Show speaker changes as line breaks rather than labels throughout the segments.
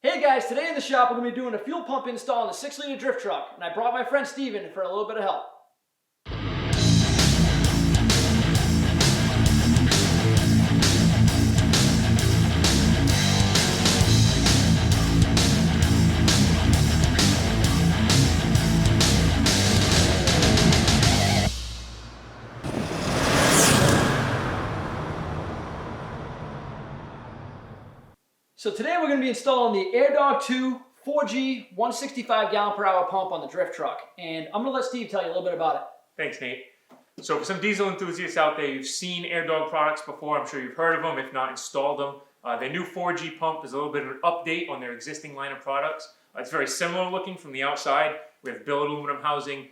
Hey guys, today in the shop we're going to be doing a fuel pump install on the 6-liter drift truck, and I brought my friend Steven for a little bit of help. So today we're going to be installing the AIRDOG 2 4G 165 gallon per hour pump on the drift truck, and I'm going to let Steve tell you a little bit about it.
Thanks, Nate. So for some diesel enthusiasts out there, you've seen AIRDOG products before. I'm sure you've heard of them, if not installed them. Their new 4G pump is a little bit of an update on their existing line of products. It's very similar looking from the outside. We have billet aluminum housing,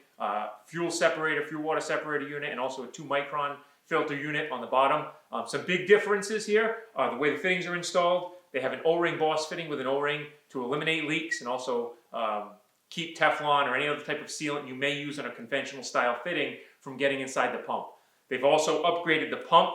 fuel separator, fuel water separator unit, and also a 2-micron filter unit on the bottom. Some big differences here are the way the fittings are installed. They have an O-ring boss fitting with an O-ring to eliminate leaks and also keep Teflon or any other type of sealant you may use on a conventional style fitting from getting inside the pump. They've also upgraded the pump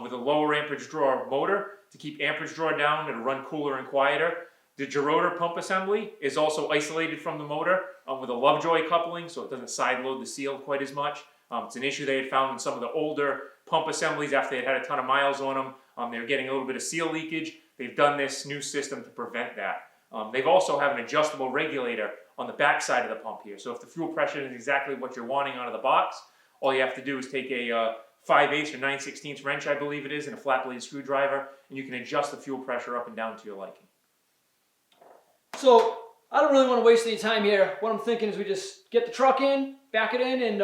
with a lower amperage draw motor to keep amperage draw down and run cooler and quieter. The gerotor pump assembly is also isolated from the motor with a Lovejoy coupling, so it doesn't side load the seal quite as much. It's an issue they had found in some of the older pump assemblies after they had a ton of miles on them. They were getting a little bit of seal leakage. They've done this new system to prevent that. They've also have an adjustable regulator on the back side of the pump here. So if the fuel pressure is exactly what you're wanting out of the box, all you have to do is take a 5/8 or 9/16 wrench, I believe it is, and a flat blade screwdriver, and you can adjust the fuel pressure up and down to your liking.
So I don't really want to waste any time here. What I'm thinking is we just get the truck in, back it in, and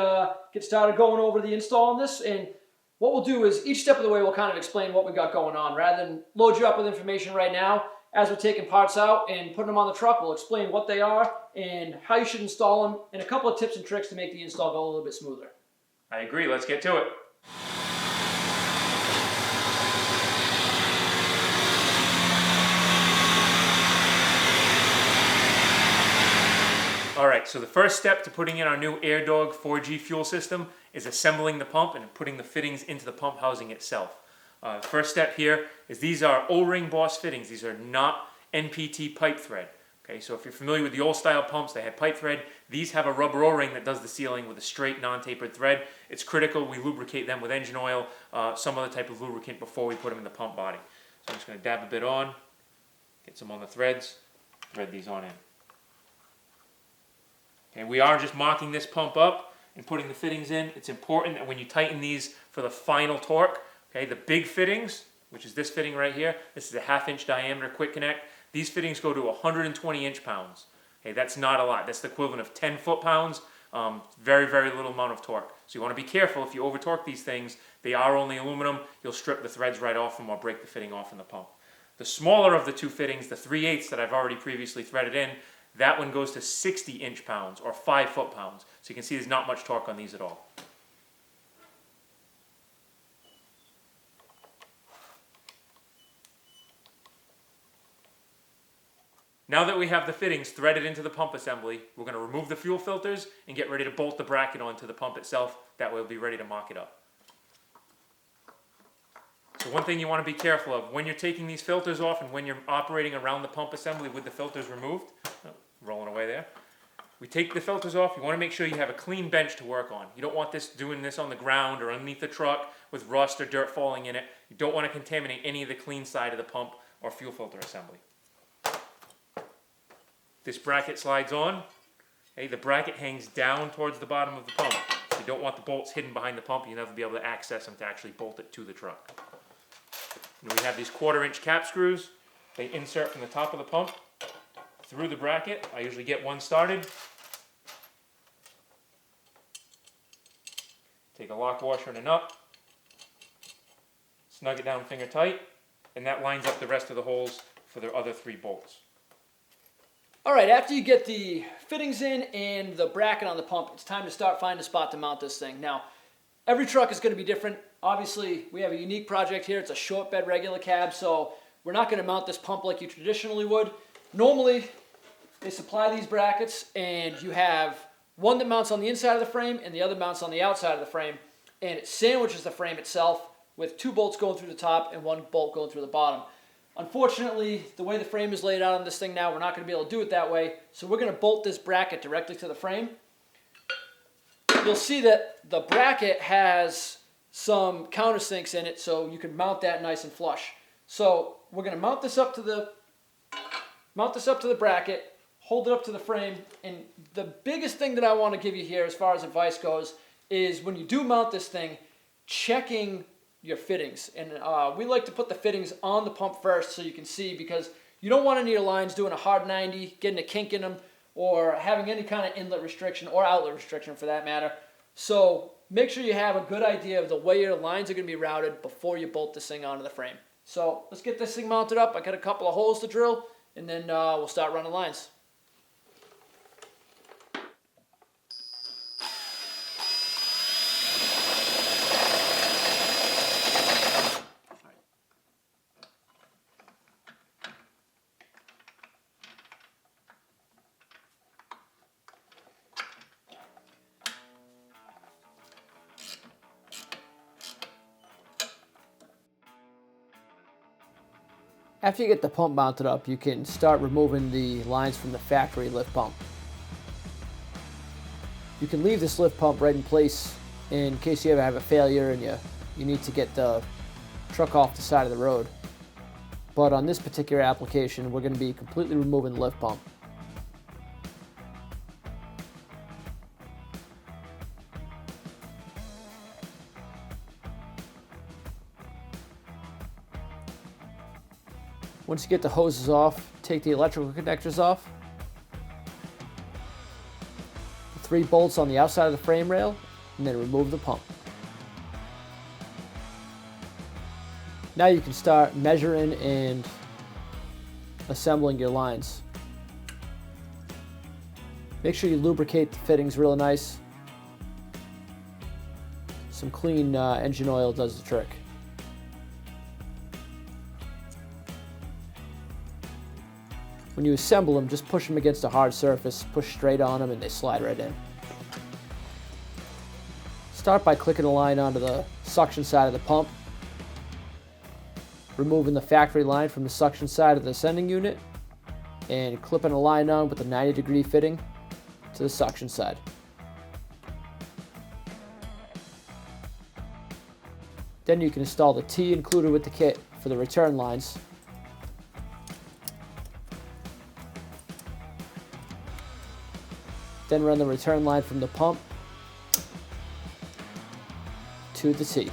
get started going over the install on this. And what we'll do is each step of the way we'll kind of explain what we got going on. Rather than load you up with information right now, as we're taking parts out and putting them on the truck, we'll explain what they are and how you should install them, and a couple of tips and tricks to make the install go a little bit smoother.
I agree. Let's get to it. Alright, so the first step to putting in our new AIRDOG 4G fuel system is assembling the pump and putting the fittings into the pump housing itself. The first step here is these are O-ring boss fittings. These are not NPT pipe thread. Okay, so if you're familiar with the old style pumps, they had pipe thread. These have a rubber O-ring that does the sealing with a straight non-tapered thread. It's critical we lubricate them with engine oil, some other type of lubricant before we put them in the pump body. So I'm just going to dab a bit on, get some on the threads, thread these on in. Okay, we are just mocking this pump up and putting the fittings in. It's important that when you tighten these for the final torque, okay, the big fittings, which is this fitting right here, this is a 1/2 inch diameter quick connect. These fittings go to 120 inch-pounds. Okay, that's not a lot. That's the equivalent of 10 foot-pounds. Very, very little amount of torque. So you want to be careful if you over-torque these things. They are only aluminum. You'll strip the threads right off them or break the fitting off in the pump. The smaller of the two fittings, the 3/8 that I've already previously threaded in, that one goes to 60 inch-pounds or 5 foot-pounds. So you can see there's not much torque on these at all. Now that we have the fittings threaded into the pump assembly, we're going to remove the fuel filters and get ready to bolt the bracket onto the pump itself. That way we'll be ready to mock it up. So one thing you want to be careful of, when you're taking these filters off and when you're operating around the pump assembly with the filters removed, rolling away there, we take the filters off, you want to make sure you have a clean bench to work on. You don't want doing this on the ground or underneath the truck with rust or dirt falling in it. You don't want to contaminate any of the clean side of the pump or fuel filter assembly. This bracket slides on. Okay, the bracket hangs down towards the bottom of the pump. You don't want the bolts hidden behind the pump. You'll never be able to access them to actually bolt it to the truck. And we have these 1/4 inch cap screws. They insert from the top of the pump through the bracket. I usually get one started. Take a lock washer and a nut. Snug it down finger tight. And that lines up the rest of the holes for the other 3 bolts.
Alright, after you get the fittings in and the bracket on the pump, it's time to start finding a spot to mount this thing. Now, every truck is going to be different. Obviously, we have a unique project here. It's a short bed regular cab, so we're not going to mount this pump like you traditionally would. Normally, they supply these brackets, and you have one that mounts on the inside of the frame and the other mounts on the outside of the frame, and it sandwiches the frame itself with 2 bolts going through the top and 1 bolt going through the bottom. Unfortunately, the way the frame is laid out on this thing now, we're not going to be able to do it that way. So we're going to bolt this bracket directly to the frame. You'll see that the bracket has some countersinks in it, so you can mount that nice and flush. So we're going to mount this up to the bracket, hold it up to the frame, and the biggest thing that I want to give you here as far as advice goes is when you do mount this thing, checking your fittings. And we like to put the fittings on the pump first so you can see, because you don't want any of your lines doing a hard 90, getting a kink in them, or having any kind of inlet restriction or outlet restriction for that matter. So make sure you have a good idea of the way your lines are going to be routed before you bolt this thing onto the frame. So let's get this thing mounted up. I got a couple of holes to drill, and then we'll start running lines. After you get the pump mounted up, you can start removing the lines from the factory lift pump. You can leave this lift pump right in place in case you ever have a failure and you need to get the truck off the side of the road. But on this particular application, we're going to be completely removing the lift pump. Once you get the hoses off, take the electrical connectors off. The 3 bolts on the outside of the frame rail, and then remove the pump. Now you can start measuring and assembling your lines. Make sure you lubricate the fittings real nice. Some clean engine oil does the trick. When you assemble them, just push them against a hard surface, push straight on them, and they slide right in. Start by clicking a line onto the suction side of the pump, removing the factory line from the suction side of the sending unit, and clipping a line on with a 90-degree fitting to the suction side. Then you can install the T included with the kit for the return lines. Then run the return line from the pump to the T.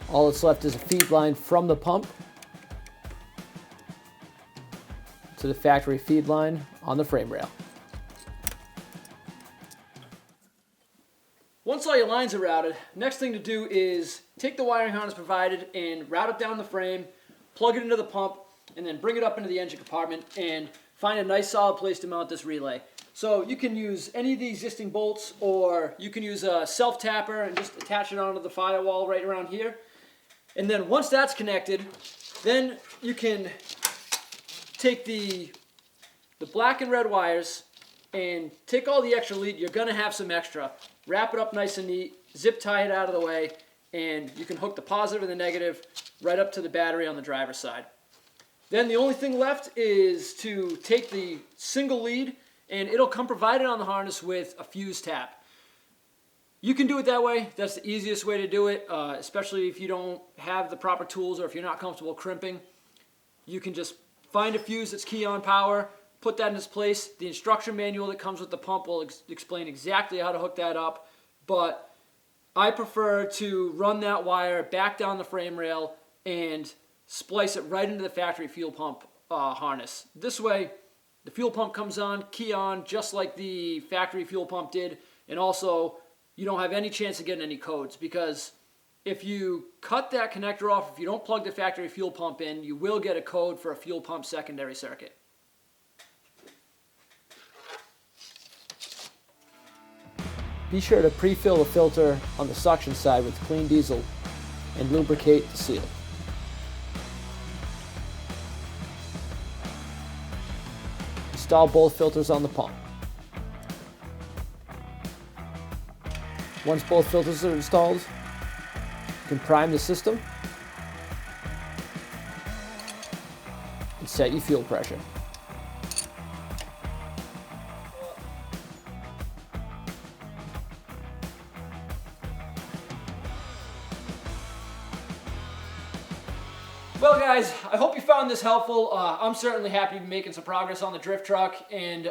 All that's left is a feed line from the pump to the factory feed line on the frame rail. Once all your lines are routed, next thing to do is take the wiring harness provided and route it down the frame, plug it into the pump, and then bring it up into the engine compartment and find a nice solid place to mount this relay. So you can use any of the existing bolts, or you can use a self-tapper and just attach it onto the firewall right around here. And then once that's connected, then you can take the black and red wires and take all the extra lead. You're going to have some extra. Wrap it up nice and neat, zip tie it out of the way, and you can hook the positive and the negative right up to the battery on the driver's side. Then the only thing left is to take the single lead, and it'll come provided on the harness with a fuse tap. You can do it that way. That's the easiest way to do it, especially if you don't have the proper tools or if you're not comfortable crimping. You can just find a fuse that's key on power, put that in its place. The instruction manual that comes with the pump will explain exactly how to hook that up, but I prefer to run that wire back down the frame rail and splice it right into the factory fuel pump harness. This way, the fuel pump comes on, key on, just like the factory fuel pump did, and also you don't have any chance of getting any codes, because if you cut that connector off, if you don't plug the factory fuel pump in, you will get a code for a fuel pump secondary circuit. Be sure to pre-fill the filter on the suction side with clean diesel and lubricate the seal. Install both filters on the pump. Once both filters are installed, you can prime the system and set your fuel pressure. Well guys, I hope you found this helpful. I'm certainly happy to be making some progress on the drift truck, and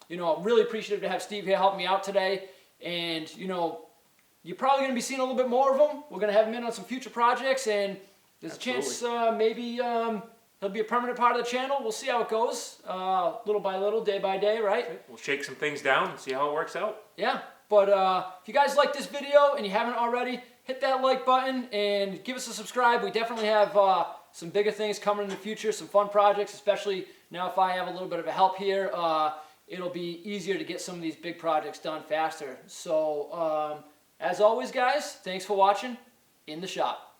you know, I'm really appreciative to have Steve here helping me out today. And you know, you're probably going to be seeing a little bit more of him. We're going to have him in on some future projects, and there's a chance maybe he'll be a permanent part of the channel. We'll see how it goes, little by little, day by day, right?
We'll shake some things down and see how it works out.
Yeah, but if you guys like this video and you haven't already, hit that like button and give us a subscribe. We definitely have some bigger things coming in the future, some fun projects, especially now if I have a little bit of a help here. It'll be easier to get some of these big projects done faster. So, as always, guys, thanks for watching. In the shop.